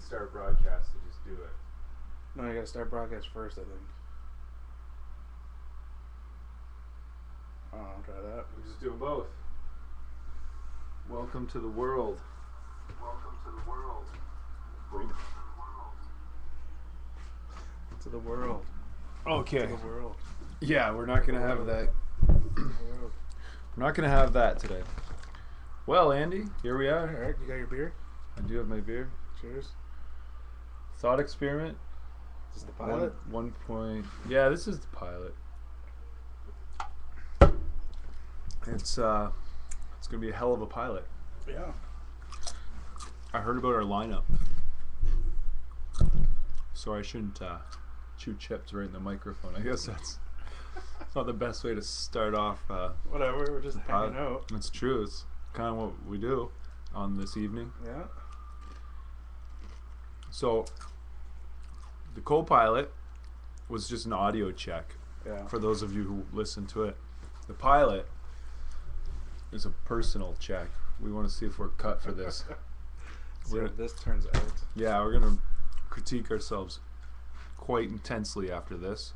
start broadcast to just do it. No, you gotta start broadcast first, I think. I'll try that. We're just doing both. Welcome to the world. Welcome to the world. To the world. Okay. To the world. Yeah, we're not gonna have that. World. We're not gonna have that today. Well, Andy, here we are. Alright, you got your beer? I do have my beer. Cheers. Thought experiment. Is this the pilot? One point. Yeah, this is the pilot. It's gonna be a hell of a pilot. Yeah. I heard about our lineup, so I shouldn't chew chips right in the microphone. I guess that's not the best way to start off. Whatever, we're just hanging out. It's true. It's kind of what we do on this evening. Yeah. So the co-pilot was just an audio check. Yeah. For those of you who listen to it, the pilot is a personal check. We want to see if we're cut for this. See how this turns out. Yeah, we're gonna critique ourselves quite intensely after this.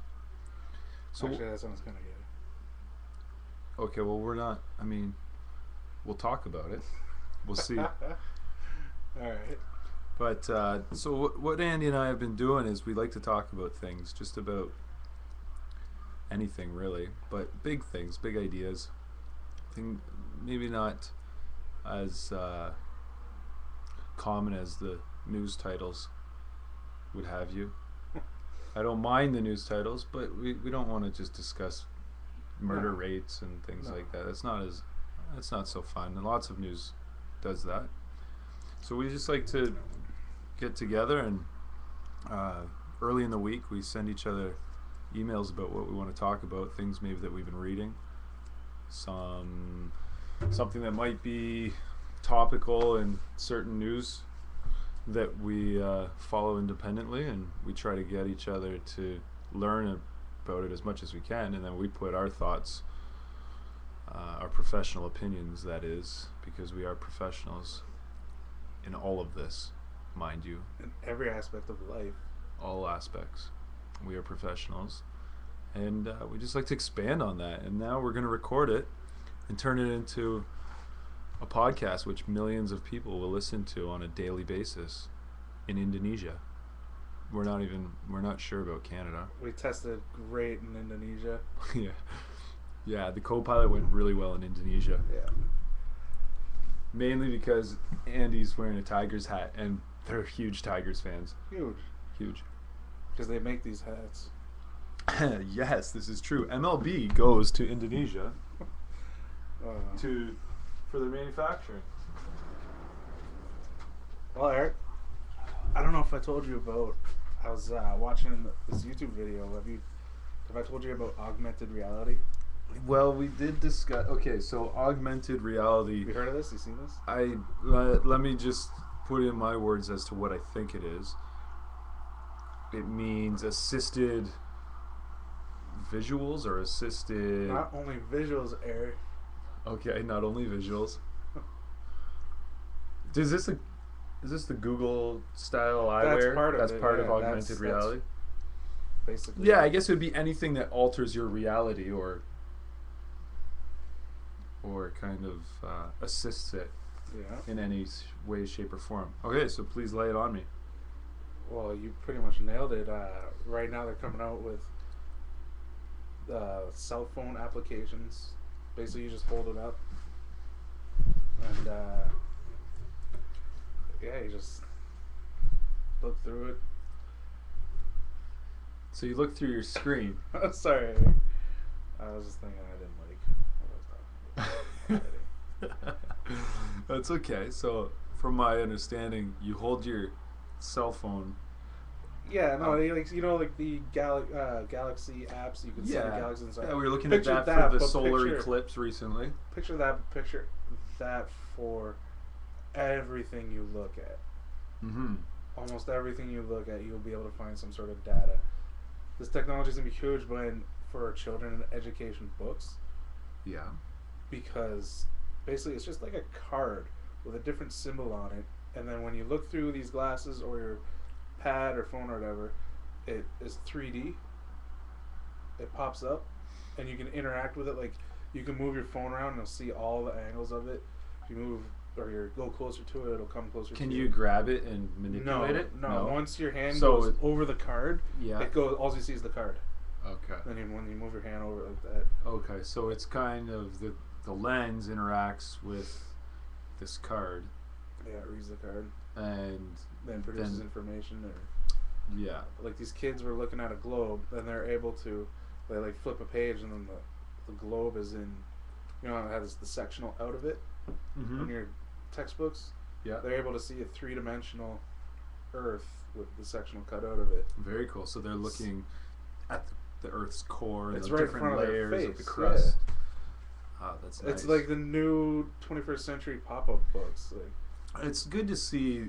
So Actually, that sounds kind of good. okay, well we're not. I mean, we'll talk about it. We'll see. Alright. But so what Andy and I have been doing is we like to talk about things, just about anything really, but big things, big ideas. Maybe not as common as the news titles would have you. I don't mind the news titles, but we don't want to just discuss murder No. rates and things No. like that. That's not so fun, and lots of news does that. So we just like to get together and early in the week we send each other emails about what we want to talk about, things maybe that we've been reading, something that might be topical in certain news that we follow independently, and we try to get each other to learn about it as much as we can, and then we put our thoughts, our professional opinions, that is, because we are professionals in all of this, mind you. In every aspect of life. All aspects. We are professionals, and we just like to expand on that, and now we're going to record it and turn it into a podcast which millions of people will listen to on a daily basis in Indonesia. We're not sure about Canada. We tested great in Indonesia. Yeah, the co-pilot went really well in Indonesia. Yeah. Mainly because Andy's wearing a Tigers hat, and they're huge Tigers fans. Huge. Because they make these hats. Yes, this is true. MLB goes to Indonesia for their manufacturing. Well, Eric, I don't know if I told you about. I was watching this YouTube video. Have I told you about augmented reality? Well, we did discuss. Okay, so augmented reality. Have you heard of this? You seen this? Let me just put in my words as to what I think it is. It means assisted visuals or assisted. Not only visuals, Eric. Okay, not only visuals. Is this the Google style eyewear? That's part of That's it, part yeah, of augmented reality. Basically. Yeah, I guess it would be anything that alters your reality or kind of assists it Yeah. in any way, shape, or form. Okay, so please lay it on me. Well, you pretty much nailed it. Right now, they're coming out with cell phone applications. Basically, you just hold it up, and you just look through it. So you look through your screen. Sorry, I was just thinking I didn't like what I was talking about. That's okay. So, from my understanding, you hold your cell phone. Yeah, no, like the Galaxy apps. You can set the Galaxy inside. Yeah, we were looking Picture at that that, for the but solar picture- eclipse recently. Picture that for everything you look at. Mm-hmm. Almost everything you look at, you'll be able to find some sort of data. This technology is going to be huge for children and education books, Yeah. because basically it's just like a card with a different symbol on it and then when you look through these glasses or your pad or phone or whatever, it is 3D. It pops up, and you can interact with it. Like you can move your phone around and you'll see all the angles of it. If you move or you go closer to it, it'll come closer. Can to you you grab it and manipulate it? No. Once your hand So goes it- over the card, Yeah. it goes. All you see is the card. Okay. Then when you move your hand over it like that, Okay. So it's kind of the lens interacts with this card, yeah, it reads the card, and then produces Then- information. Or yeah. like these kids were looking at a globe, and they're able to, they like flip a page, and then the globe is in, you know, it has the sectional out of it in your textbooks. Yeah. They're able to see a 3-dimensional Earth with the sectional cut out of it. Very cool. So they're looking at the Earth's core and It's the right in different front of their layers of the face, crust. Ah, that's nice. It's like the new 21st century pop-up books. Like, It's good to see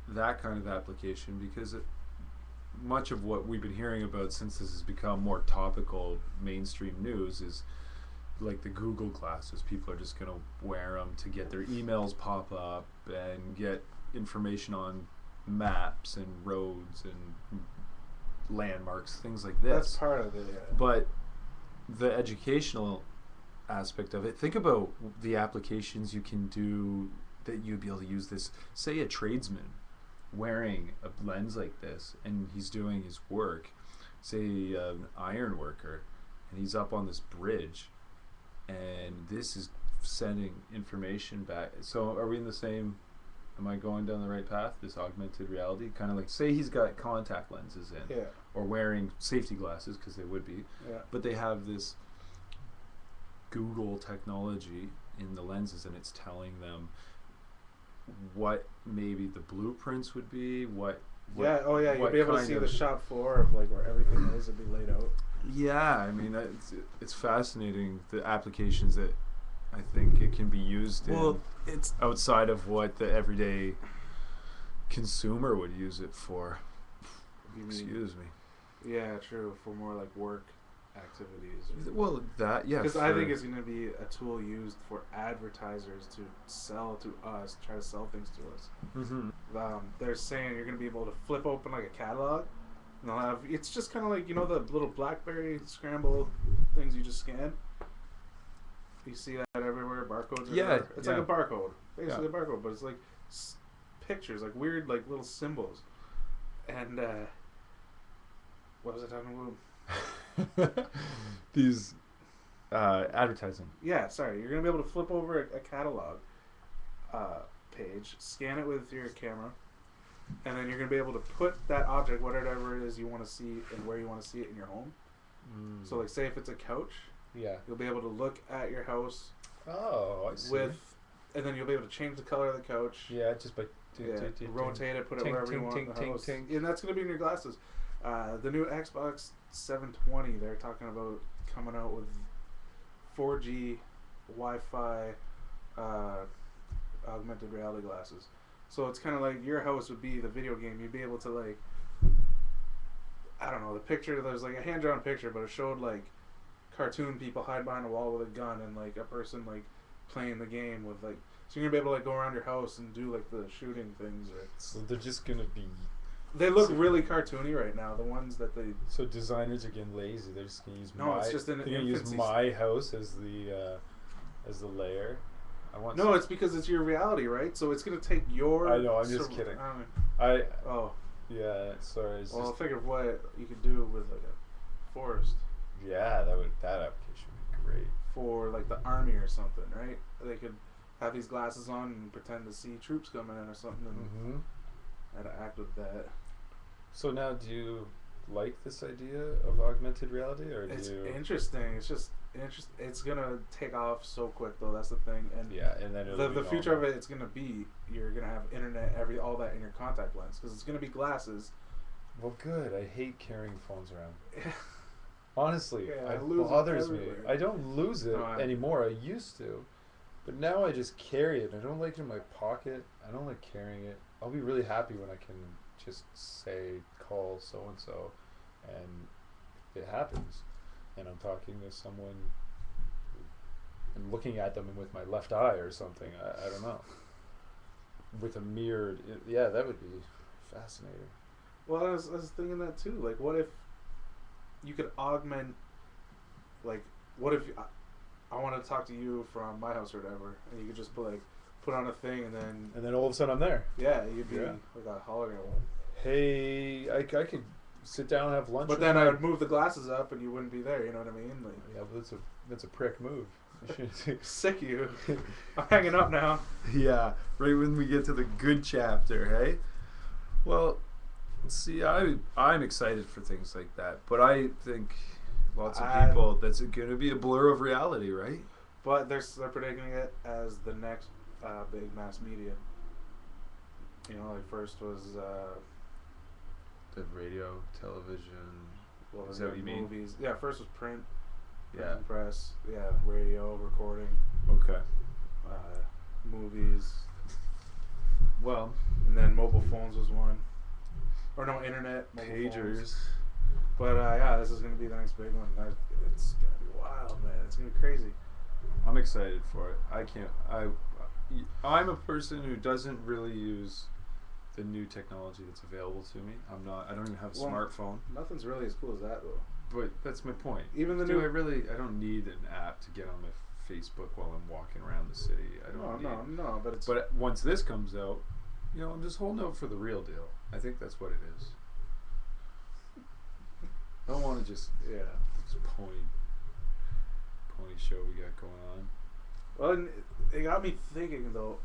that kind of application because much of what we've been hearing about since this has become more topical mainstream news is like the Google glasses. People are just going to wear them to get their emails pop up and get information on maps and roads and landmarks, things like this. that's part of it. Yeah. But the educational aspect of it, think about the applications you can do that you'd be able to use this. Say a tradesman wearing a lens like this and he's doing his work, say an iron worker, and he's up on this bridge and this is sending information back. So are we in the same, am I going down the right path? This augmented reality, kind of like, say he's got contact lenses in, Yeah. or wearing safety glasses, because they would be, Yeah. but they have this Google technology in the lenses, and it's telling them what maybe the blueprints would be, what Yeah. Oh yeah. You'll what be able to kind see of- the shop floor of like where everything is. It'll be laid out. Yeah, I mean, it's fascinating, the applications that I think it can be used in it's outside of what the everyday consumer would use it for. you mean, Excuse me. yeah, true, for more like work activities. Well, that, yeah. Because I for- think it's going to be a tool used for advertisers to sell to us, try to sell things to us. Mhm. They're saying you're going to be able to flip open like a catalog, and they'll have, it's just kind of like, you know, the little BlackBerry scramble things you just scan. You see that everywhere, barcodes. Yeah, Everywhere. It's yeah. like a barcode, basically Yeah. a barcode, but it's like pictures, like weird, like little symbols. And what was I talking about? These advertising. Yeah, sorry. You're gonna be able to flip over a catalog page, scan it with your camera, and then you're gonna be able to put that object, whatever it is you want to see, and where you want to see it in your home. So, like, say if it's a couch, Yeah. you'll be able to look at your house Oh, I see. with, and then you'll be able to change the color of the couch. Yeah, just by Rotate it, put it Ting, wherever you ting, want in ting, the ting, house. ting. And that's going to be in your glasses. The new Xbox 720, they're talking about coming out with 4G Wi-Fi augmented reality glasses. So it's kind of like your house would be the video game. You'd be able to, like, I don't know, the picture, there's like a hand-drawn picture, but it showed like cartoon people hide behind a wall with a gun and like a person like playing the game with like, so you're gonna be able to like go around your house and do like the shooting things. Or So they're just gonna be. they look really cartoony right now. The ones that they So designers are getting lazy. They're just gonna use No, my. it's just in they're gonna use infancy my house as the layer. I want. no, it's because it's your reality, right? So it's gonna take your. I know, I'm just kidding. I I oh yeah. Sorry. It's well, just, think of what you could do with like a forest yeah. That application would be great. for like the army or something, right? They could have these glasses on and pretend to see troops coming in or something, and Mm-hmm. how to act with that. So now, do you like this idea of augmented reality, or do It's you? interesting. It's just it's gonna take off so quick though. That's the thing. And Yeah, and then it'll the be future of normal. it, it's gonna be you're gonna have internet, all that in your contact lens because it's gonna be glasses. Well, good. I hate carrying phones around. Honestly, Yeah, I it lose it bothers me. everywhere. I don't lose it No, I- anymore. I used to, but now I just carry it. I don't like it in my pocket. I don't like carrying it. I'll be really happy when I can just say, call so and so, and it happens. And I'm talking to someone and looking at them with my left eye or something. I don't know. with a mirrored. Yeah, that would be fascinating. Well, I was thinking that too. Like, what if you could augment, like, what if I want to talk to you from my house or whatever, and you could just put on a thing, And then all of a sudden I'm there. yeah, you'd be Yeah. like a hologram. Hey, I could sit down and have lunch. But with then my- I would move the glasses up, and you wouldn't be there. You know what I mean? Like, Yeah, but that's a prick move. sick of you. I'm hanging up now. Yeah, right when we get to the good chapter, hey? Well, see, I'm excited for things like that, but I think lots of people, that's going to be a blur of reality, right? But they're predicting it as the next big mass media. You know, like first was The radio, television. what was Is that it? what you mean? Movies. Yeah, first was print Yeah. press. Yeah, radio, recording, Okay. movies, Well, and then mobile phones was one. Or no, internet, mobile phones. pagers. But yeah, this is gonna be the next big one. It's gonna be wild, man. It's gonna be crazy. I'm excited for it. I'm a person who doesn't really use the new technology that's available to me. I don't even have a Well, smartphone. Nothing's really as cool as that though. But that's my point. Even the Do new. I don't need an app to get on my Facebook while I'm walking around the city. I don't No. But it's. But once this comes out, I'm just holding out for the real deal. I think that's what it is. I don't want to just yeah. this pony show we got going on. Well, and it got me thinking though.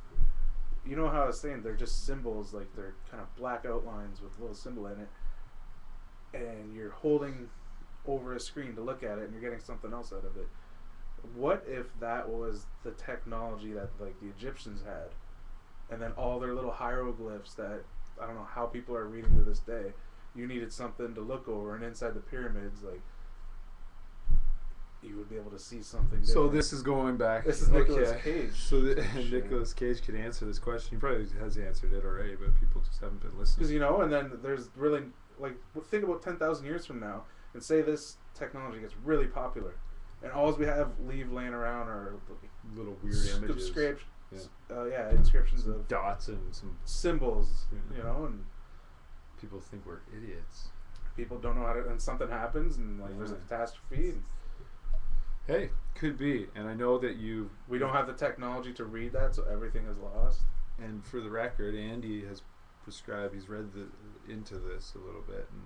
You know how I was saying they're just symbols, like they're kind of black outlines with a little symbol in it, and you're holding over a screen to look at it, and you're getting something else out of it. What if that was the technology that like the Egyptians had, and then all their little hieroglyphs that I don't know how people are reading to this day. You needed something to look over, and inside the pyramids, like you would be able to see something. So different. this is going back. This is Nicolas Cage. So Shit. Nicolas Cage could answer this question. He probably has answered it already, but people just haven't been listening. Because and then there's really like think about 10,000 years from now, and say this technology gets really popular, and all we have leave laying around are Little weird images. Inscriptions of Dots and some symbols, Yeah. and people think we're idiots. people don't know how to, and something happens, and like there's a Yeah. catastrophe, and Hey, could be. And I know that we don't have the technology to read that, so everything is lost. and for the record, Andy has prescribed, he's read into this a little bit, and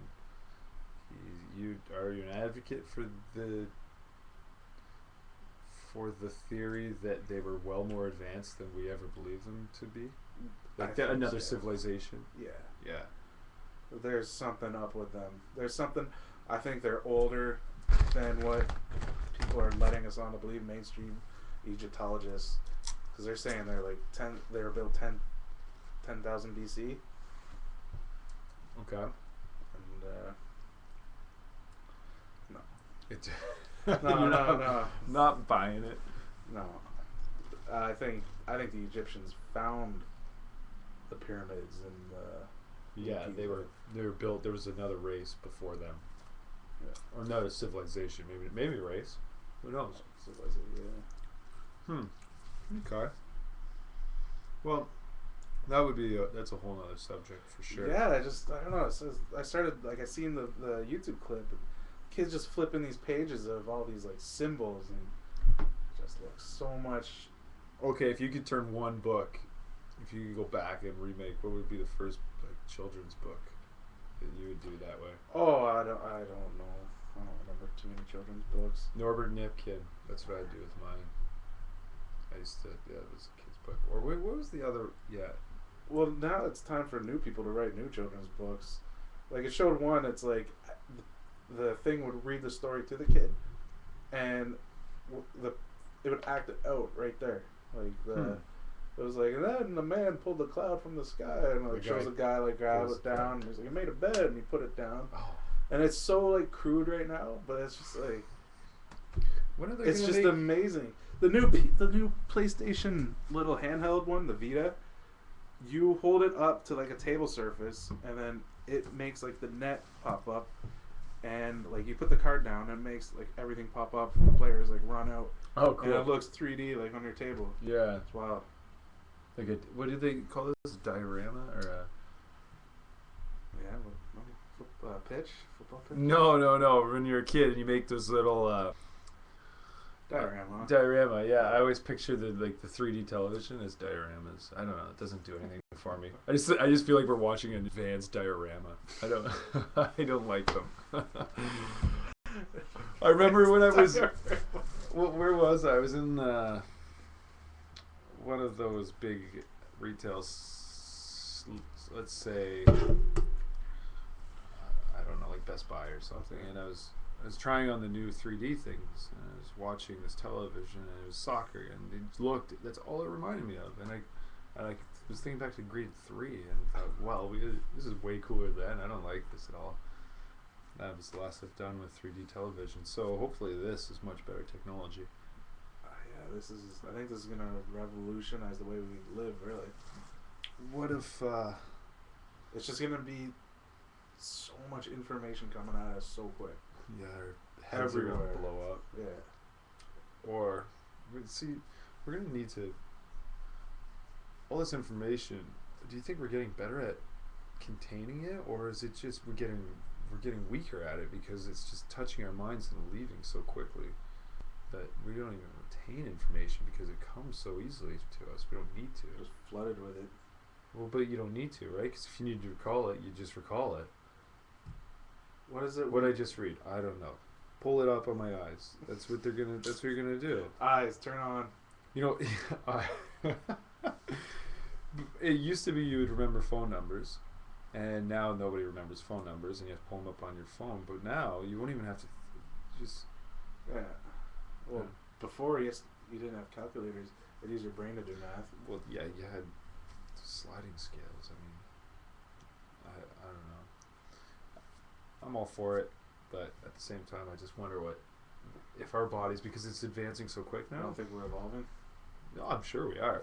are you an advocate for the theory that they were well more advanced than we ever believed them to be? I Like think another so. civilization? Yeah. Yeah. There's something up with them. There's something. I think they're older than what people are letting us on to believe. Mainstream Egyptologists, because they're saying they're like 10. They were built 10,000 BC, Okay. and no, It, no. Not buying it. no. I think the Egyptians found the pyramids and Yeah, they were built. There was another race before them, Yeah. or another civilization. Maybe a race. Who knows? Okay. Well, that would be that's a whole other subject for sure. Yeah, I don't know. I started I seen the YouTube clip, and kids just flipping these pages of all these like symbols, and it just looks so much. Okay, if you could turn one book, if you could go back and remake, what would be the first like children's book that you would do that way? Oh, I don't know. I don't remember too many children's books. Norbert Nipkin. That's what I'd do with mine. It was a kid's book. Or what was the other? Yeah. Well, now it's time for new people to write new children's books. Like it showed one. It's like the thing would read the story to the kid, and it would act it out right there. Like it was like, and then the man pulled the cloud from the sky, and like The shows guy a guy like grab pulls it down. And he's like, he made a bed, and he put it down. Oh. And it's so like crude right now, but it's just like When are they it's gonna just make- amazing. The new PlayStation little handheld one, the Vita. You hold it up to like a table surface, and then it makes like the net pop up, and like you put the card down, and it makes like everything pop up. The players like run out, Oh, and it cool. looks 3D like on your table. Yeah. It's wild. Like a, what do they call this? Diorama or a? Yeah, pitch, football pitch. No. When you're a kid and you make those little Diorama. diorama. Yeah, I always picture the 3D television as dioramas. I don't know. It doesn't do anything for me. I just feel like we're watching an advanced diorama. I don't I don't like them. I remember when I was. Where was I? I was in one of those big retail. Let's say. I don't know, like Best Buy or something, and I was trying on the new 3D things, and I was watching this television, and it was soccer, and it looked. That's all it reminded me of, and I was thinking back to grade 3, and thought, wow, this is way cooler than. I don't like this at all. That was the last I've done with 3D television, so hopefully this is much better technology. Yeah, I think this is gonna revolutionize the way we live. Really. What if? It's just gonna be so much information coming at us so quick. Yeah, our heads are Everywhere. gonna blow up. Yeah. Or, see, we're gonna need to. All this information. Do you think we're getting better at containing it, or is it just we're getting weaker at it because it's just touching our minds and leaving so quickly that we don't even retain information because it comes so easily to us. We don't need to. Just flooded with it. Well, but you don't need to, right? Because if you need to recall it, you just recall it. What is it? What did I just read? I don't know. Pull it up on my eyes. That's what you're gonna do. Eyes turn on. You know, it used to be you would remember phone numbers, and now nobody remembers phone numbers, and you have to pull them up on your phone. But now you won't even have to. Just. Yeah. Well, Yeah. before you didn't have calculators. You'd use your brain to do math. Well, yeah, you had sliding scales. I mean, I don't know. I'm all for it, but at the same time, I just wonder if our bodies, because it's advancing so quick I now. don't think we're evolving. No, I'm sure we are.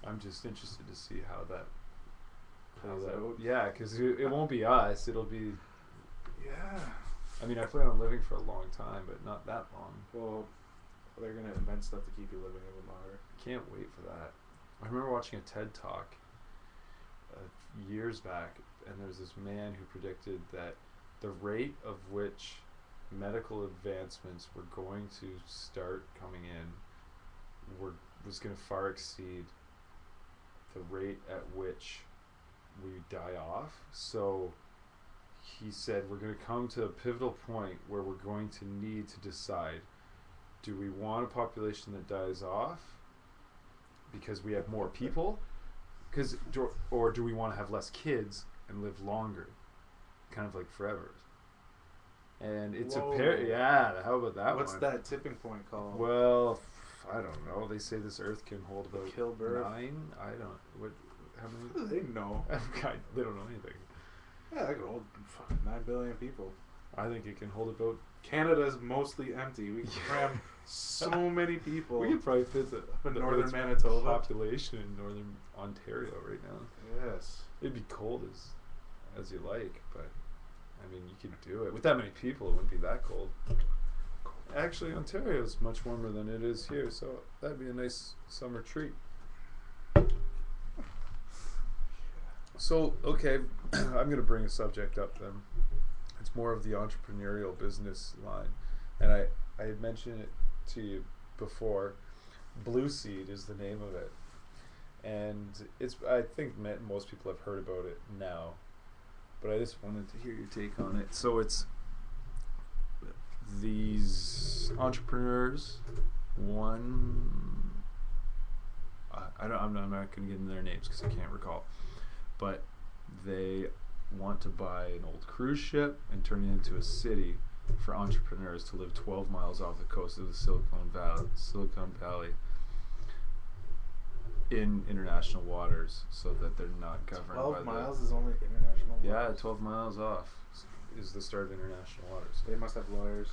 I'm just interested to see how that. Plays out. Yeah, because it won't be us. It'll be. Yeah. I mean, I plan on living for a long time, but not that long. Well, they're gonna invent stuff to keep you living even longer. Can't wait for that. I remember watching a TED Talk years back, and there's this man who predicted that the rate of which medical advancements were going to start coming in was going to far exceed the rate at which we die off. So he said we're going to come to a pivotal point where we're going to need to decide, do we want a population that dies off because we have more people, or do we want to have less kids and live longer, kind of like forever? And it's Whoa. how about that What's one? that tipping point called? Well, I don't know. They say this Earth can hold about Kill birth? 9. I don't. What? How How many? do they know? They don't know anything. Yeah, that could hold fucking 9 billion people. I think it can hold about. Canada's mostly empty. We can cram so many people. We could probably fit the northern Earth's Manitoba. population in northern Ontario right now. Yes. It'd be cold as you like, but I mean, you could do it with that many people. It wouldn't be that cold. Actually, Ontario is much warmer than it is here, so that'd be a nice summer treat. So, okay, I'm going to bring a subject up then. It's more of the entrepreneurial business line. And I had mentioned it to you before. Blue Seed is the name of it. And I think most people have heard about it now. But I just wanted to hear your take on it. So it's these entrepreneurs, I'm not going to get into their names because I can't recall. But they want to buy an old cruise ship and turn it into a city for entrepreneurs to live 12 miles off the coast of the Silicon Valley in international waters, so that they're not governed 12 by miles is only international waters. Yeah, 12 miles off is the start of international waters. They must have lawyers.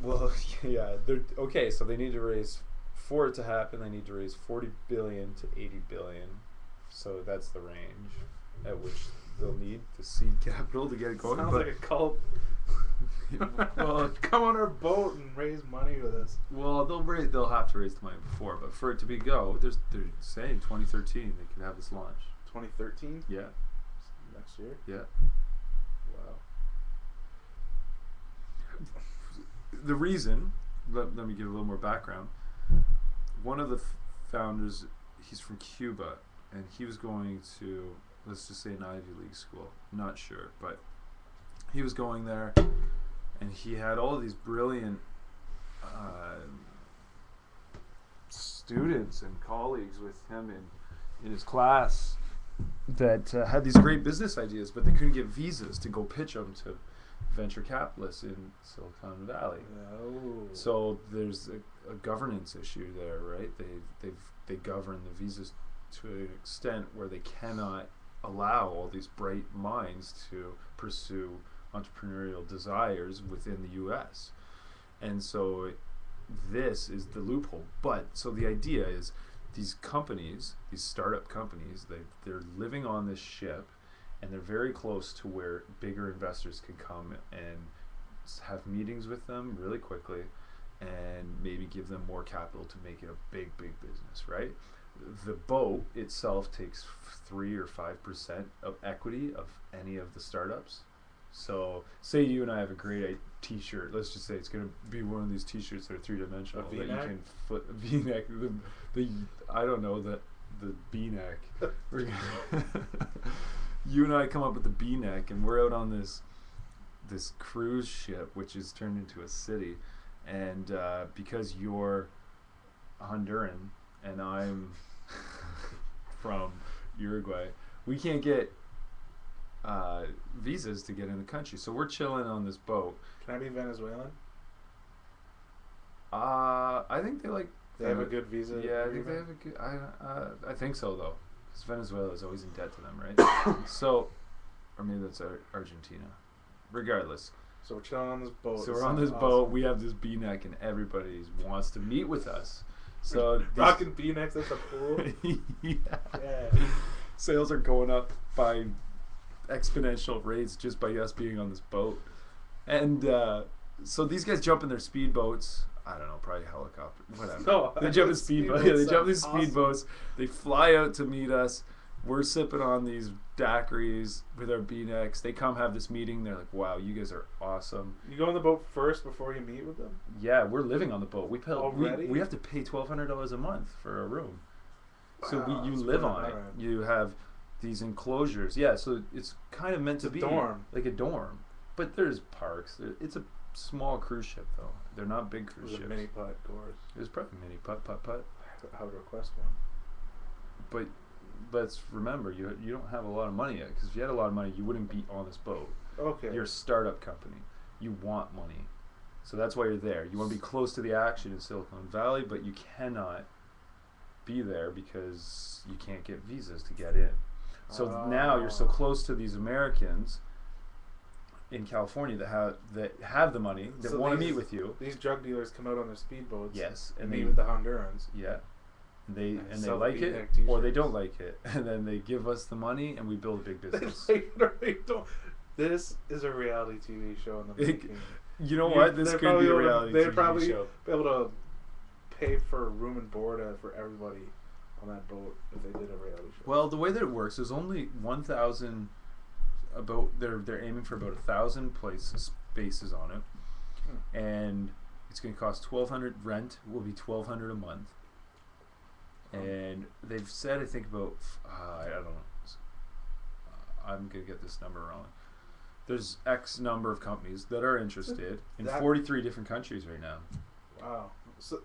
Well, yeah, okay, so they need to raise, for it to happen, they need to raise 40 billion to 80 billion. So that's the range at which they'll need the seed capital to get it going. Sounds but like a cult. Well, come on our boat and raise money with us. well, they'll have to raise the money before, but for it to be they're saying 2013 they could have this launch. 2013 Yeah, next year. yeah. Wow. The reason, let me give a little more background. One of the founders, he's from Cuba, and he was going to, let's just say, an Ivy League school. Not sure, but he was going there, and he had all these brilliant students and colleagues with him in his class that had these great business ideas, but they couldn't get visas to go pitch them to venture capitalists in Silicon Valley. Oh. So there's a governance issue there, right? They govern the visas to an extent where they cannot allow all these bright minds to pursue entrepreneurial desires within the U.S. And so this is the loophole. But so the idea is these companies, these startup companies, they're living on this ship, and they're very close to where bigger investors can come and have meetings with them really quickly and maybe give them more capital to make it a big business, right? The boat itself takes 3 or 5% of equity of any of the startups. So say you and I have a great t-shirt. Let's just say it's going to be one of these t-shirts that are three-dimensional that you can foot V-neck. The I don't know, the B-neck. We're gonna you and I come up with the B-neck, and we're out on this cruise ship, which is turned into a city, and because you're Honduran and I'm from Uruguay, we can't get visas to get in the country, so we're chilling on this boat. Can I be Venezuelan? I think They have a good visa. Yeah, I think they have a good. I think so though, because Venezuela is always in debt to them, right? So, or maybe that's Argentina. Regardless, So we're chilling on this boat. so It we're on sounds this awesome. boat. We have this B-neck, and everybody wants to meet with us. So these- Rocking B-necks at the pool. yeah. Yeah. Sales are going up by exponential rates just by us being on this boat. And so these guys jump in their speedboats. I don't know, probably helicopter, whatever. No, They jump in speedboats. Yeah, they jump in these sounds awesome. speedboats. They fly out to meet us. We're sipping on these daiquiris with our B-necks. They come have this meeting. They're like, "Wow, you guys are awesome." You go on the boat first before you meet with them? Yeah, we're living on the boat. We Already? we have to pay $1,200 a month for a room. So Wow, you that's live pretty on it. alright. You have these enclosures. Yeah, so it's kind of meant to It's a be dorm. like a dorm. But there's parks. It's a small cruise ship though. They're not big It cruise was a ships. mini putt, Gores. It was probably mini putt. I would request one. But let's remember, you don't have a lot of money yet. Because if you had a lot of money, you wouldn't be on this boat. Okay. You're a startup company. You want money. So that's why you're there. You want to be close to the action in Silicon Valley, but you cannot be there because you can't get visas to get in. So now you're so close to these Americans in California that have the money, that So want to these- meet with you. These drug dealers come out on their speedboats. Yes, And and meet they with the Hondurans. yeah, they And and they sell like it V-neck or they t-shirts. don't like it, and then they give us the money and we build a big They business. like it or they don't. This is a reality TV show in the It- making. You know You- what? This they're could probably be a able to- reality they'd TV probably show. be able to pay for room and board for everybody on that boat if they did a reality show. Well, the way that it works is only 1,000. About they're aiming for about 1,000 spaces on it, and it's going to cost $1,200. Rent will be $1,200 a month, and they've said I think about I don't know. I'm going to get this number wrong. There's X number of companies that are interested in That- 43 different countries right now. Wow. So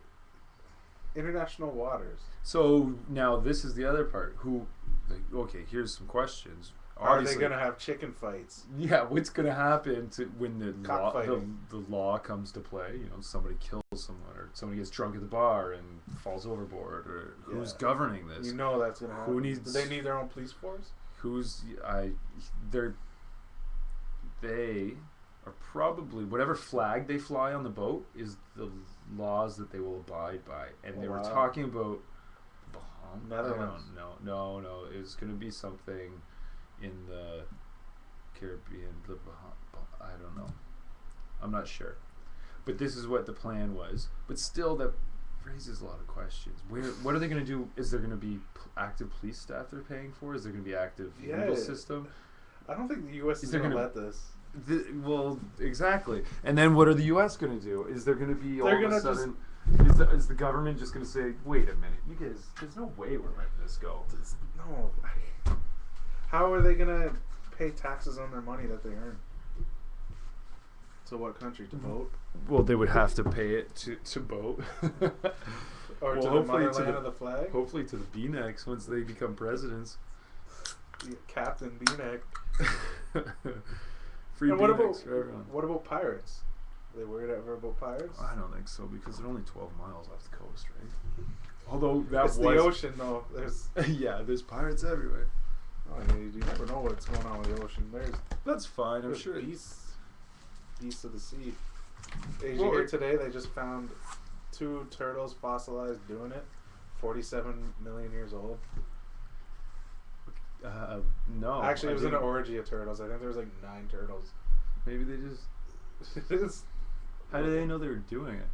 international waters. So now this is the other part. Okay, here's some questions. Are they going to have chicken fights? Yeah, what's going to happen when the Cockfighting. the law comes to play? You know, somebody kills someone, or somebody gets drunk at the bar and falls overboard, or who's Yeah. governing this? You know that's going to happen. Who needs- Do they need their own police force? They are probably whatever flag they fly on the boat is the laws that they will abide by, and they were Wow. talking about Bahamas. Netherlands. No, it's going to be something in the Caribbean. I don't know. I'm not sure. But this is what the plan was. But still, that raises a lot of questions. What are they going to do? Is there going to be active police staff they're paying for? Is there going to be active legal system? I don't think the U.S. is going to let this. Well, exactly. And then what are the U.S. going to do? Is there going to be all of a sudden... Is the government just going to say, wait a minute, you guys, there's no way we're letting this go? No. How are they going to pay taxes on their money that they earn? To what country? To vote? Well, they would have to pay it to vote. Or to the motherland of the flag? Hopefully to the B-necks once they become presidents. Captain B-neck. Free B-necks for everyone. What about pirates? Are they worried ever about pirates? I don't think so, because they're only 12 miles off the coast, right? Although that it's the ocean, though. There's yeah, there's pirates everywhere. Oh, yeah, you never know what's going on with the ocean. That's fine. I'm sure. Beasts of the sea. Did you hear today? They just found 2 turtles fossilized doing it. 47 million years old. No. Actually, it was an orgy of turtles. I think there was like 9 turtles. Maybe they just. How do they know they were doing it?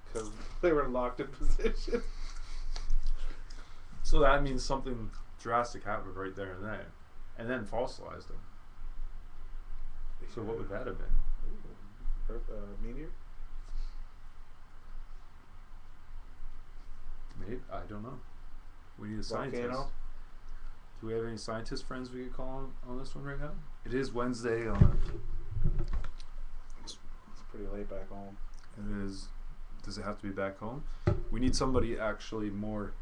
Because they were locked in position. So that means something drastic happened right there and then fossilized them. So what would that have been? Meteor? Maybe, I don't know. We need a scientist. Volcano? Do we have any scientist friends we could call on this one right now? It is Wednesday. It's pretty late back home. It is. Does it have to be back home? We need somebody actually more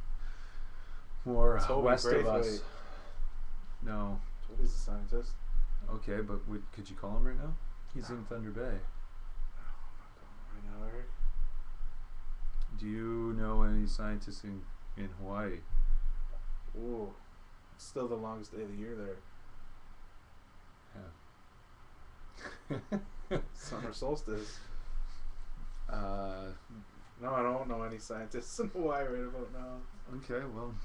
west of us. No. Toby's a scientist. Okay, but could you call him right now? He's in Thunder Bay. Right now, Eric. Do you know any scientists in Hawaii? Ooh. It's still the longest day of the year there. Yeah. Summer solstice. No, I don't know any scientists in Hawaii right about now. Okay, well.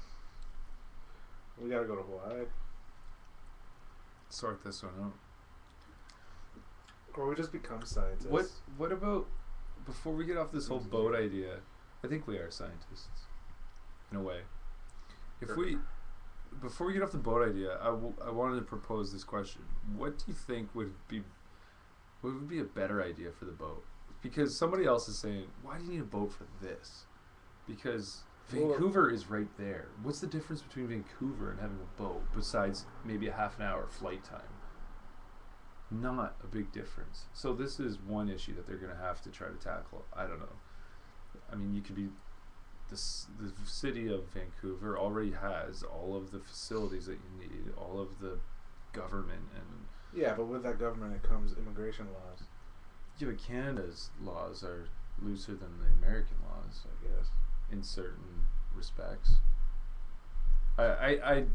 We gotta go to Hawaii. Sort this one out. Or we just become scientists. What about, before we get off this whole boat idea, I think we are scientists, in a way. Before we get off the boat idea, I wanted to propose this question. What do you think would be a better idea for the boat? Because somebody else is saying, why do you need a boat for this? Because Vancouver is right there. What's the difference between Vancouver and having a boat besides maybe a half an hour flight time? Not a big difference. So this is one issue that they're going to have to try to tackle. I don't know. I mean, you could be... The city of Vancouver already has all of the facilities that you need, all of the government and... Yeah, but with that government it comes immigration laws. Yeah, but Canada's laws are looser than the American laws, I guess. In certain respects. I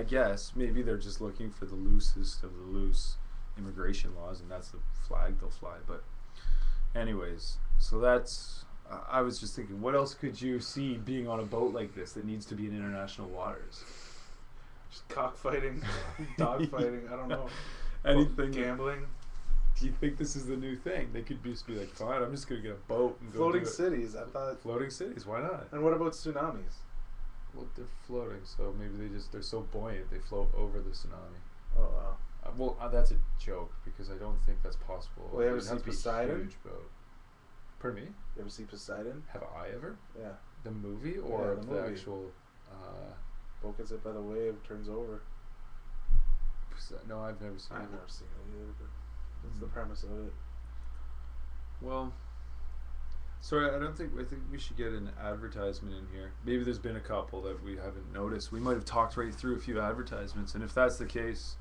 guess maybe they're just looking for the loosest of the loose immigration laws, and that's the flag they'll fly. But anyways, so that's I was just thinking, what else could you see being on a boat like this that needs to be in international waters? Just cockfighting, dogfighting, I don't know. Anything. Gambling. Do you think this is the new thing? They could just be like, fine, I'm just going to get a boat and Floating go do it. cities, I thought. Floating cities, why not? And what about tsunamis? Well, they're floating, so maybe they're so buoyant they float over the tsunami. Oh, wow. That's a joke because I don't think that's possible. Well, you ever It'd have see to be a Poseidon? huge boat. Pardon me? You ever see Poseidon? Have I ever? Yeah. The movie or the the movie. actual? Boat gets hit by the wave, turns over. No, I've never seen it. I've never seen it either, but that's the premise of it. Well, sorry, I think we should get an advertisement in here. Maybe there's been a couple that we haven't noticed. We might have talked right through a few advertisements, and if that's the case,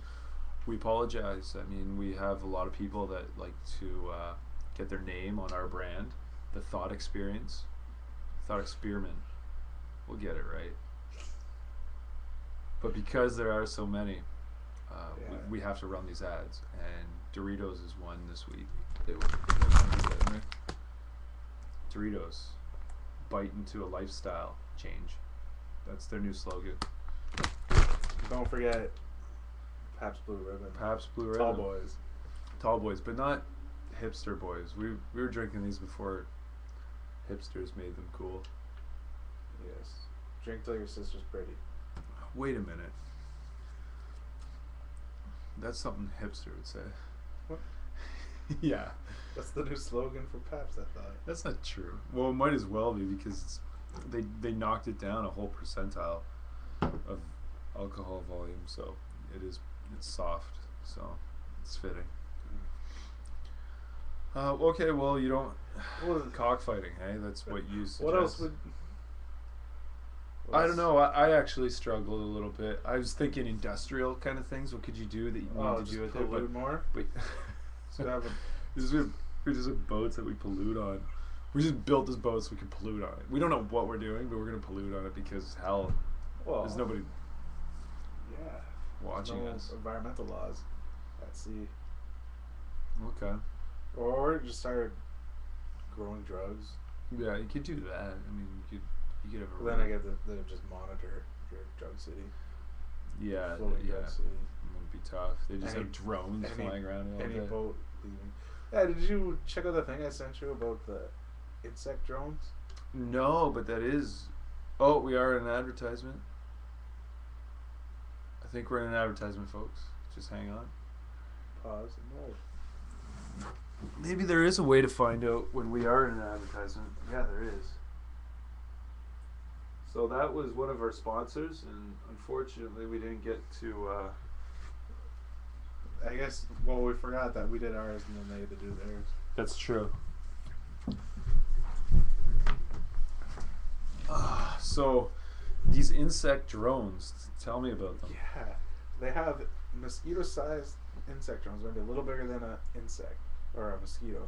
we apologize. I mean, we have a lot of people that like to get their name on our brand, the Thought Experiment. We'll get it right. But because there are so many, we have to run these ads, and Doritos is one this week. Doritos, bite into a lifestyle change. That's their new slogan. Don't forget Pabst Blue Ribbon. Pabst Blue Ribbon. Tall boys. Tall boys, but not hipster boys. We were drinking these before hipsters made them cool. Yes. Drink till your sister's pretty. Wait a minute. That's something hipster would say. What? Yeah. That's the new slogan for Pabst, I thought. That's not true. Well, it might as well be because they knocked it down a whole percentile of alcohol volume, so it's soft, so it's fitting. Okay, well, you don't cockfighting, hey? That's what you suggest. What else would? I don't know. I actually struggled a little bit. I was thinking industrial kind of things. What could you do that you need to do with it? Pollute more. But So have a, we just have boats that we pollute on. We just built this boat so we can pollute on it. We don't know what we're doing, but we're gonna pollute on it because hell, there's nobody Yeah. watching no us. environmental laws at sea. Okay. Or just start growing drugs. Yeah, you could do that. I mean, you could have a. Then I get they just monitor your drug city. Yeah, Floating yeah. drug city. It would be tough. They just Any- have drones flying around all Any day. boat leaving. Yeah, did you check out the thing I sent you about the insect drones? No, but that is. Oh, we are in an advertisement. I think we're in an advertisement, folks. Just hang on. Pause. No. Maybe there is a way to find out when we are in an advertisement. Yeah, there is. So that was one of our sponsors, and unfortunately, we didn't get to. I guess, well, we forgot that we did ours and then they had to do theirs. That's true. So, these insect drones. Tell me about them. Yeah. They have mosquito-sized insect drones, maybe a little bigger than an insect or a mosquito,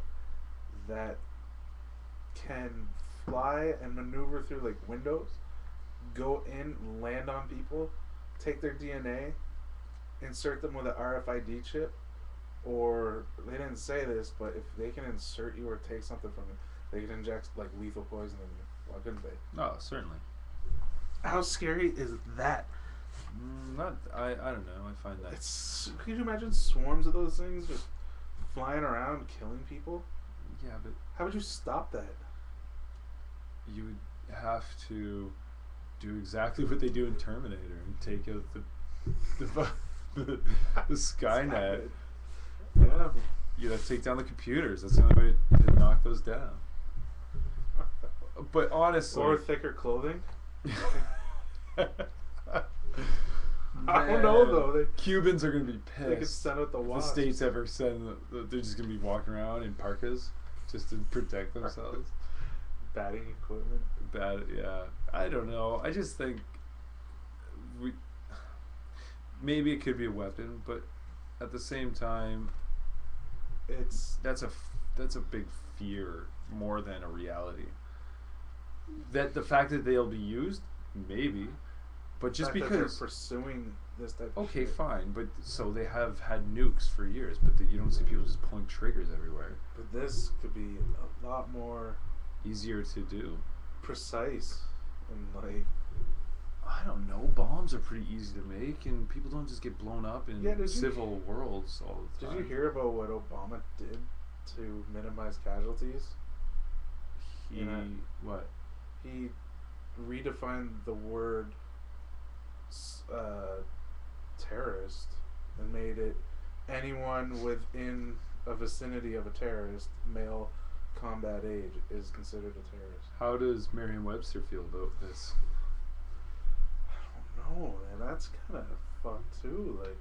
that can fly and maneuver through like windows, go in, land on people, take their DNA, insert them with an RFID chip, or they didn't say this, but if they can insert you or take something from you, they can inject like lethal poison in you. Why couldn't they? Oh, certainly. How scary is that? Not. I don't know. I find that. It's. Could you imagine swarms of those things just flying around, killing people? Yeah, but How would you stop that? you would have to do exactly what they do in Terminator and take out the Skynet. Yeah. You have to take down the computers. That's the only way to knock those down. But honestly, Or thicker clothing. I don't know though. Cubans are gonna be They could pissed. send out the If the wasps. states ever send, they're just gonna be walking around in parkas just to protect themselves. Batting equipment. Bad, yeah. I don't know. I just think maybe it could be a weapon, but at the same time, that's a big fear more than a reality. That the fact that they'll be used, maybe, but just the fact that because. they're pursuing this type of Okay, shit. fine, but so they have had nukes for years, but you don't see people just pulling triggers everywhere. But this could be a lot more Easier to do. precise and like. I don't know. Bombs are pretty easy to make, and people don't just get blown up in Yeah, did you- civil worlds all the Did time. you hear about what Obama did to minimize casualties? He Yeah. what? He redefined the word terrorist and made it anyone within a vicinity of a terrorist, male, combat age, is considered a terrorist. How does Merriam-Webster feel about this? I don't know, man. That's kind of fucked too. Like,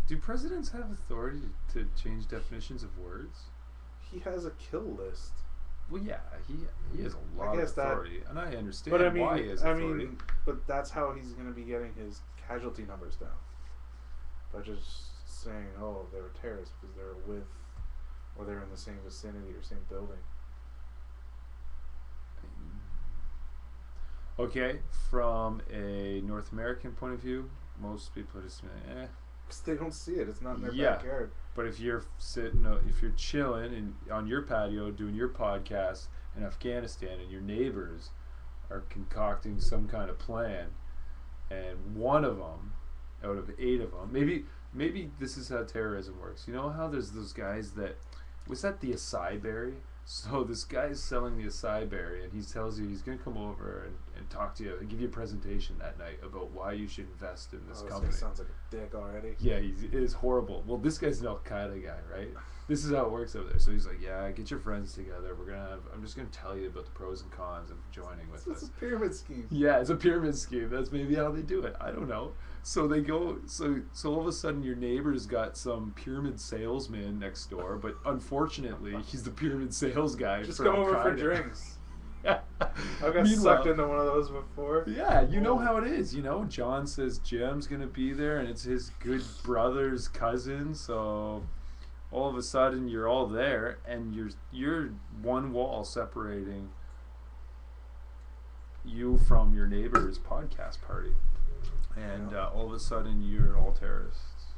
Do presidents have authority to change definitions of words? he has a kill list. Well, yeah, he has a lot of guess that- authority, and I understand But I mean, why he has authority. but that's how he's going to be getting his casualty numbers down. By just saying, oh, they were terrorists because they were with, or they're in the same vicinity or same building. Okay, from a North American point of view, most people are just like, Because they don't see it. It's not in their Yeah. backyard. But if you're sitting, if you're chilling and on your patio doing your podcast in Afghanistan, and your neighbors are concocting some kind of plan, and one of them, out of 8 of them, maybe maybe this is how terrorism works. You know how there's those guys that was that the acai berry? So this guy's selling the acai berry, and he tells you he's gonna come over and talk to you and give you a presentation that night about why you should invest in this This company. guy sounds like a dick already. Yeah, it is horrible. Well, this guy's an Al Qaeda guy, right? This is how it works over there. So he's like, yeah, get your friends together. I'm just gonna tell you about the pros and cons of joining with It's us. a pyramid scheme. Yeah, it's a pyramid scheme. That's maybe how they do it. I don't know. So they go. So all of a sudden, your neighbor's got some pyramid salesman next door, but unfortunately, he's the pyramid sales guy. Just for come Al over for Qaeda. drinks. Yeah. I got Meanwhile- sucked into one of those before. Yeah, you know how it is. You know, John says Jim's gonna be there, and it's his good brother's cousin. So all of a sudden, you're all there, and you're one wall separating you from your neighbor's podcast party, and all of a sudden, you're all terrorists,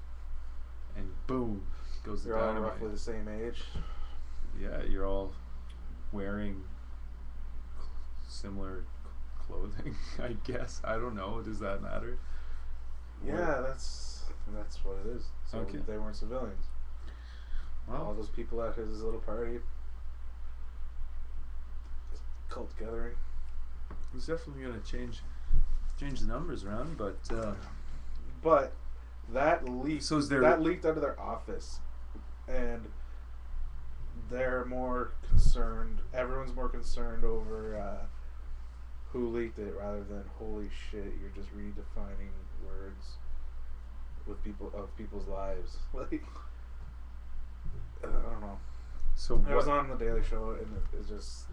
and boom goes the You're all dynamite. roughly the same age. Yeah, you're all wearing similar clothing, I guess. I don't know. Does that matter? Yeah, that's what it is. So Okay. they weren't civilians. All Well, those people at his little party. Cult gathering. it's definitely gonna change the numbers around, but But that leaked. So is there- that leaked out of their office, and they're more concerned. Everyone's more concerned over who leaked it rather than holy shit, you're just redefining words with people's lives. Like, I don't know. so It was what, on the Daily Show, and it's just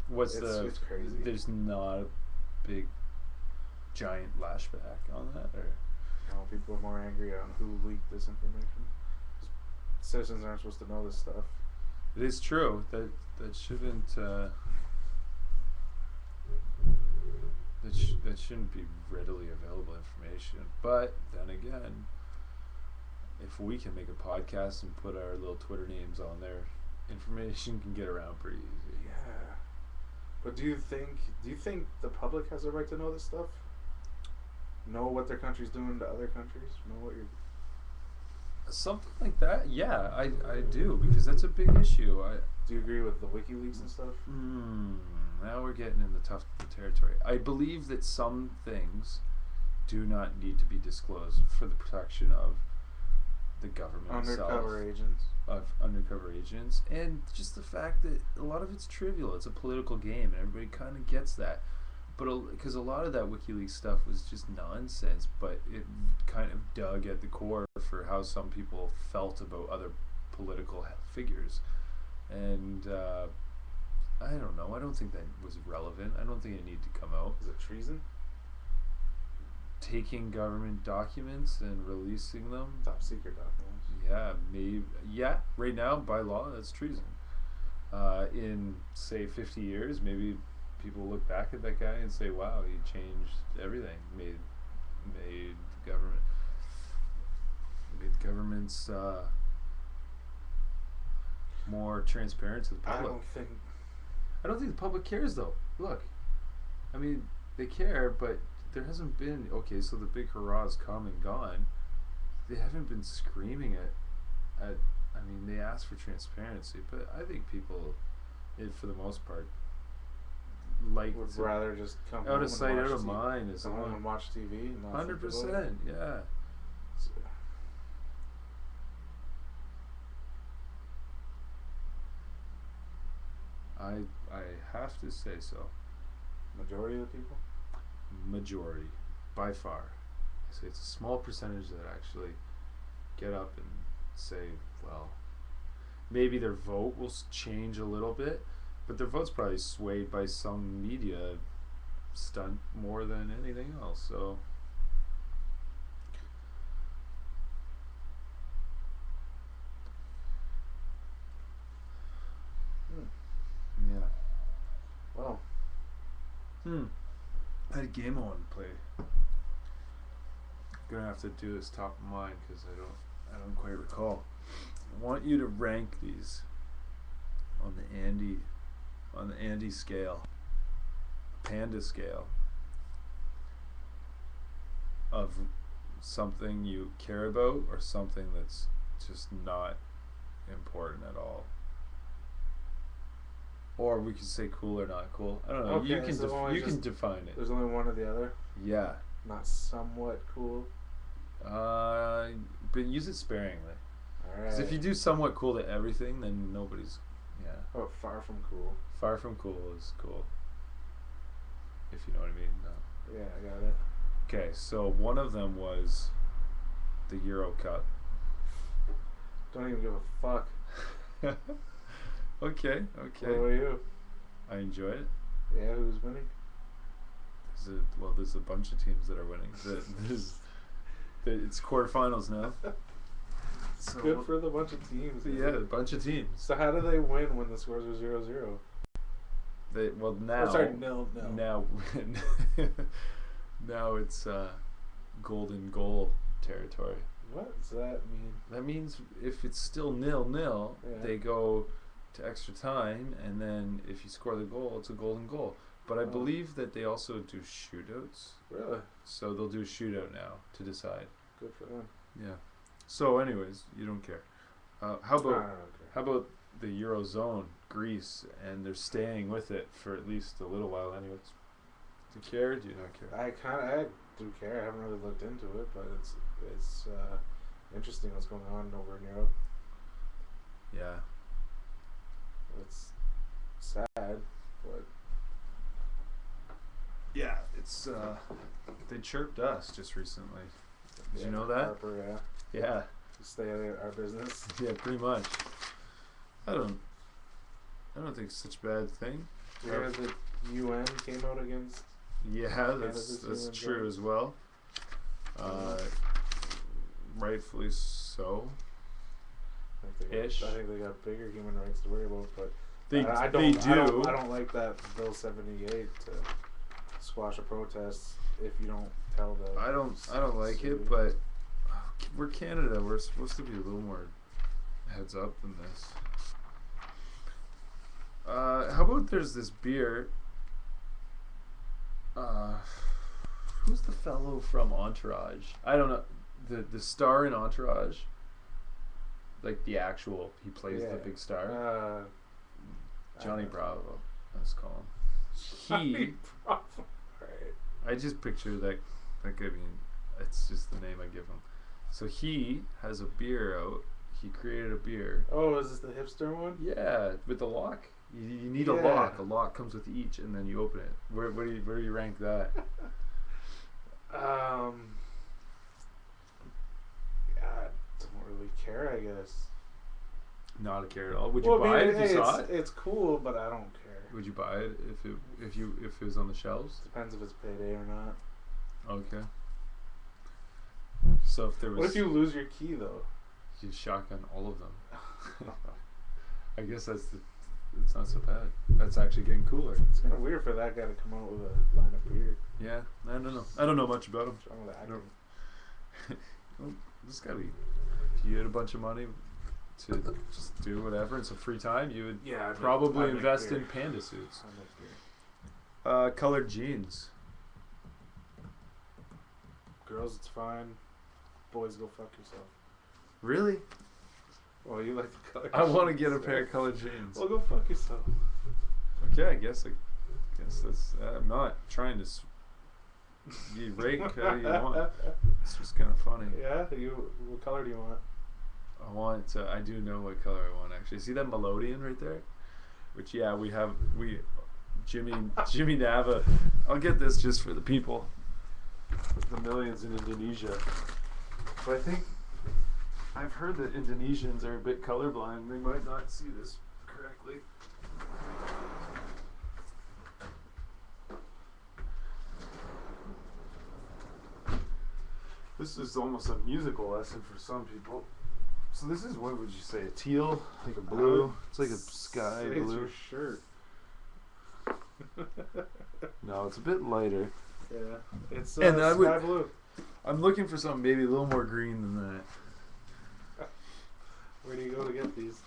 what's it's crazy. There's not a big giant lashback on that, or people are more angry on who leaked this information. Citizens aren't supposed to know this stuff. it is true that shouldn't that shouldn't be readily available information. But then again, if we can make a podcast and put our little Twitter names on there, information can get around pretty easy. Yeah. But do you think the public has a right to know this stuff? Know what their country's doing to other countries? Know what you're... Something like that, yeah, I do, because that's a big issue. Do you agree with the WikiLeaks and stuff? Now we're getting in the tough territory. I believe that some things do not need to be disclosed for the protection of the government Undercover itself, agents. of undercover agents, and just the fact that a lot of it's trivial. It's a political game, and everybody kind of gets that. But because a lot of that WikiLeaks stuff was just nonsense, but it kind of dug at the core for how some people felt about other political figures, and I don't know. I don't think that was relevant. I don't think it needed to come out. Is it treason? Taking government documents and releasing them. Top secret documents. Yeah, maybe. Yeah, right now by law that's treason. In say 50 years, maybe people look back at that guy and say, "Wow, he changed everything. Made governments more transparent to the public." I don't think the public cares though. Look, I mean, they care, but there hasn't been, okay, so the big hurrah's come and gone. They haven't been screaming I mean, they ask for transparency, but I think people, for the most part, like Would to, rather just come home out and of sight, watch out of TV. mind is Come home and watch TV. And not think about it. 100%, yeah. So, I have to say so. majority of the people. Majority, by far. I say it's a small percentage that actually get up and say, well, maybe their vote will change a little bit, but their vote's probably swayed by some media stunt more than anything else. So yeah. Well, I had a game I wanted to play. Gonna have to do this top of mind because I don't quite recall. I want you to rank these on the Andy scale, Panda scale of something you care about or something that's just not important at all. Or we could say cool or not cool. I don't know. You Okay, can so only you can just- define it. There's only one or the other. Yeah. Not somewhat cool. But use it sparingly. All Because right. if you do somewhat cool to everything, then nobody's. Yeah. Oh, far from cool. Far from cool is cool. If you know what I mean. No. Yeah, I got it. Okay, so one of them was the Euro Cup. Don't even give a fuck. Okay. What about you? I enjoy it. Yeah, who's winning? There's a bunch of teams that are winning. It's quarterfinals now. So Good for the bunch of teams. man. yeah, a bunch of teams. So how do they win when the scores are 0-0? Now. Oh, sorry, nil. Now, now it's golden goal territory. What does that mean? That means if it's still 0-0, Yeah. they go to extra time, and then if you score the goal, it's a golden goal. But I Oh. believe that they also do shootouts, Really? so they'll do a shootout now to decide. Good for them. Yeah. So, anyways, you don't care. How I about don't care. how about the Eurozone, Greece, and they're staying with it for at least a little while, anyways. Do you care? Or do you not care? I do care. I haven't really looked into it, but it's interesting what's going on over in Europe. Yeah. It's sad, but Yeah, it's they chirped us just recently. Did you know that? Harper, Yeah. stay out of our business. Yeah, pretty much. I don't think it's such a bad thing. You heard the UN came out against. Yeah, Canada's that's doing true good. as well. Rightfully so. I think they got bigger human rights to worry about, but They I they don't, do. I don't like that Bill 78 to squash a protest if you don't tell the. I don't like it, but we're Canada. We're supposed to be a little more heads up than this. How about there's this beer? Who's the fellow from Entourage? I don't know. The star in Entourage, like the actual, he plays the big star. Johnny Bravo. Let's call him. He. Right. I just picture that. Like, I mean, it's just the name I give him. So he has a beer out. He created a beer. Oh, is this the hipster one? Yeah, with the lock. You need a Yeah. lock. A lock comes with each, and then you open it. Where do you rank that? I don't really care, I guess. Not a care at all. Would you buy it if you saw it? It's cool, but I don't care. Would you buy it if it was on the shelves? Depends if it's payday or not. Okay. So if there was, What if you lose your key though? you shotgun all of them. I guess it's not so bad. That's actually getting cooler. It's kind of weird for that guy to come out with a line of beer. Yeah, I don't know. I don't know much about him. What's wrong with acting? Well, this gotta be. If you had a bunch of money to just do whatever in some free time, you would Yeah, probably invest in panda suits. Colored jeans. Girls, it's fine. Boys, go fuck yourself. Really? Well, you like the color. I want to get a pair of colored jeans. Well, go fuck yourself. Okay, I guess that's. I'm not trying to be rake how you want. It's just kind of funny. Yeah, what color do you want? I want. I do know what color I want actually. See that Melodian right there? Which Jimmy Nava. I'll get this just for the people. The millions in Indonesia. But I think I've heard that Indonesians are a bit colorblind. They might not see this correctly. This is almost a musical lesson for some people. So this is, what would you say, a teal, like a blue? It's like a sky Say blue. It's your shirt. No, it's a bit lighter. Yeah, it's And I sky would- blue. I'm looking for something maybe a little more green than that. Where do you go to get these?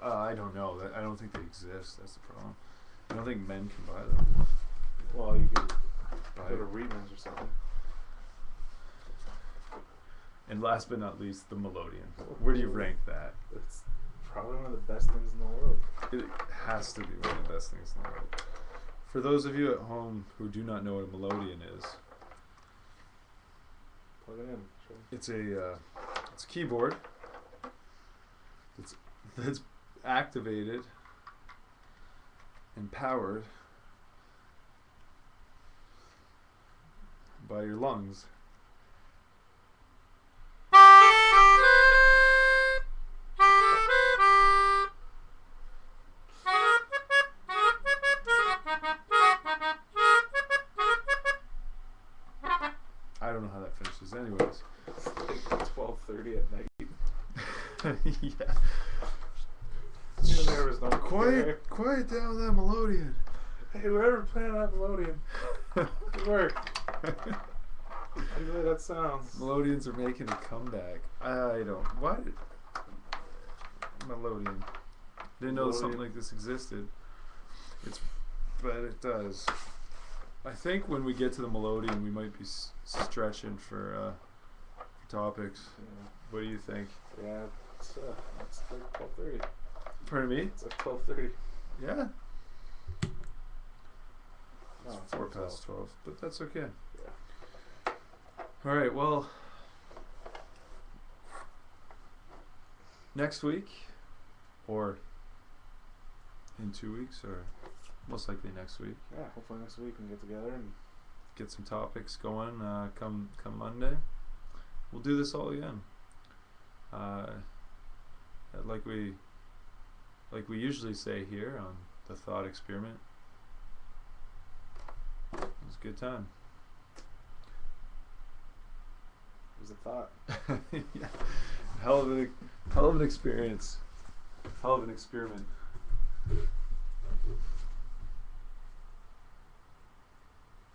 I don't know. I don't think they exist. That's the problem. I don't think men can buy them. Well, you could Buy go to Reedman's or something. And last but not least, the Melodian. Where do you rank that? It's probably one of the best things in the world. It has to be one of the best things in the world. For those of you at home who do not know what a Melodian is, Plug it in. Sure. it's a keyboard that's activated and powered by your lungs. I don't know how that finishes anyways. It's like 12:30 at night. Yeah. There was no Quiet down with that Melodian. Hey, whoever playing that Melodian, good work. How do you that sounds? Melodians are making a comeback. I don't. Why? Melodian. Didn't know something like this existed. But it does. I think when we get to the Melodian, we might be stretching for topics. Yeah. What do you think? Yeah, it's like 12:30. Pardon me? It's like 12:30. Yeah. No, It's 4 past 12, but that's okay. Yeah. All right. Well, next week, or in 2 weeks, or most likely next week, Yeah, hopefully next week we can get together and get some topics going. Come Monday, we'll do this all again. Like we usually say here on the Thought Experiment. It was a good time. it was a thought. Yeah. Hell of an experience. Hell of an experiment.